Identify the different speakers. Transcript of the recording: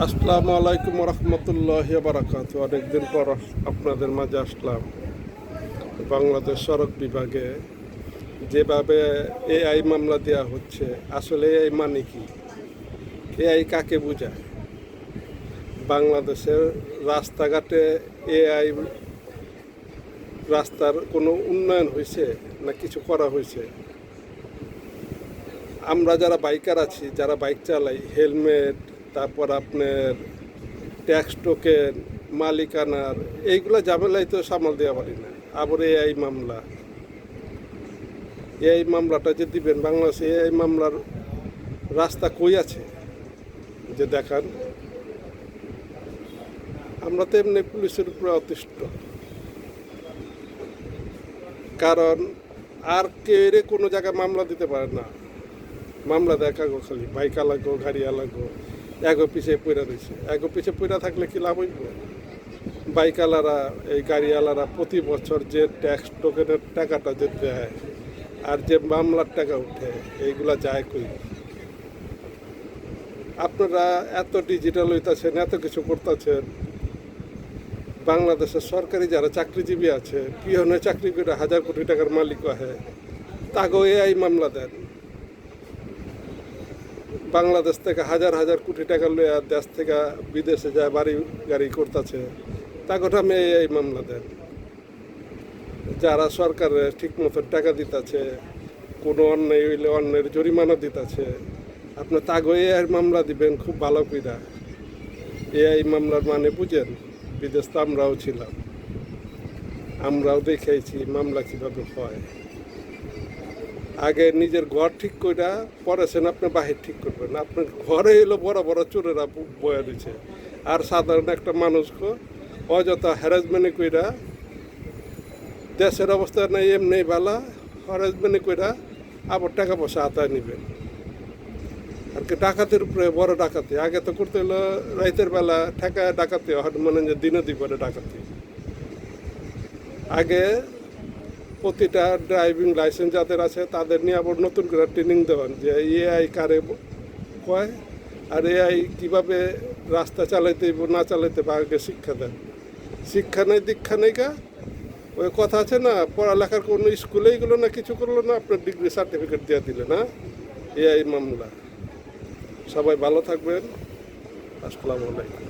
Speaker 1: আসসালামু আলাইকুম রহমতুল্লাহ বারাকাত। অনেকদিন পর আপনাদের মাঝে আসলাম। বাংলাদেশ সড়ক বিভাগে যেভাবে এআই মামলা দেওয়া হচ্ছে, আসলে এআই মানে কি? এআই কাকে বোঝায়? বাংলাদেশের রাস্তাঘাটে এআই রাস্তার কোনো উন্নয়ন হয়েছে না কিছু করা হয়েছে? আমরা যারা বাইকার আছি, যারা বাইক চালাই, হেলমেট, তারপর আপনার ট্যাক্স টোকেন, মালিকানার এইগুলো ঝামেলাই তো সামাল দেওয়া পারি না। আবার এআই মামলা, এআই মামলাটা যে দিবেন, বাংলাদেশে এআই মামলার রাস্তা কই আছে যে দেখান? আমরা তো এমনি পুলিশের উপরে অতিষ্ঠ, কারণ আর কেউ কোনো জায়গায় মামলা দিতে পারে না। মামলা দেখা গো খালি বাইক আলাগো, গাড়ি আলাগো, এগো পিছিয়ে পড়া রয়েছে। এগো পিছিয়ে পড়া থাকলে কি লাভ হইব? বাইকওয়ালারা, এই গাড়িওয়ালারা প্রতি বছর যে ট্যাক্স টোকেনের টাকাটা যে দেয় আর যে মামলার টাকা উঠে, এইগুলা যায় কই? আপনারা এত ডিজিটাল হইতেছেন, এত কিছু করতেছেন, বাংলাদেশের সরকারি যারা চাকরিজীবী আছে, পিয়নে চাকরি করে 1000 কোটি টাকার মালিক হয়, তাকেও এআই মামলা দেন। বাংলাদেশ থেকে হাজার হাজার কোটি টাকা লইয়া দেশ থেকে বিদেশে যায় বাড়ি গাড়ি করতেছে, তাকে আমি এই মামলা দেন। যারা সরকারের ঠিক মতো টাকা দিতেছে, কোনো অন্যায় হইলে অন্যের জরিমানা দিতেছে, আপনি তাগো এআই মামলা দিবেন খুব ভালো কইরা। এআই মামলার মানে বুঝেন? বিদেশ তো আমরাও ছিলাম, আমরাও দেখেছি মামলা কীভাবে হয়। আগে নিজের ঘর ঠিক কইরা পরেছেন আপনি বাহির ঠিক করবেন। আপনার ঘরে এলো বড় বড় চোরেরা বয়া দিচ্ছে, আর সাধারণ একটা মানুষকে অযথা হ্যারাসমেন্ট কইরা, দেশের অবস্থা নাই এমনি ভালো, হ্যারাসমেন্ট কইরা আবার টাকা পয়সা আতায় নেবেন। আর কি ডাকাতের উপরে বড় ডাকাতি। আগে তো করতে হলো রাইতের বেলা ঠেকা ডাকাতি, হয়তো মনে যে দিনে দুপুরে ডাকাতি। আগে প্রতিটা ড্রাইভিং লাইসেন্স যাদের আছে তাদের নিয়ে আবার নতুন করে ট্রেনিং দেওয়ান যে এআই কারে কয়, আর এআই কীভাবে রাস্তা চালাইতে না চালাইতে বা আগে শিক্ষা দেন। শিক্ষা নেই দীক্ষা নেই গা, ওই কথা আছে না, পড়ালেখার কোনো স্কুলে এগুলো না কিছু করলো না, আপনার ডিগ্রি সার্টিফিকেট দিয়ে দিলে না। এআই মামলা। সবাই ভালো থাকবেন। আসসালামু আলাইকুম।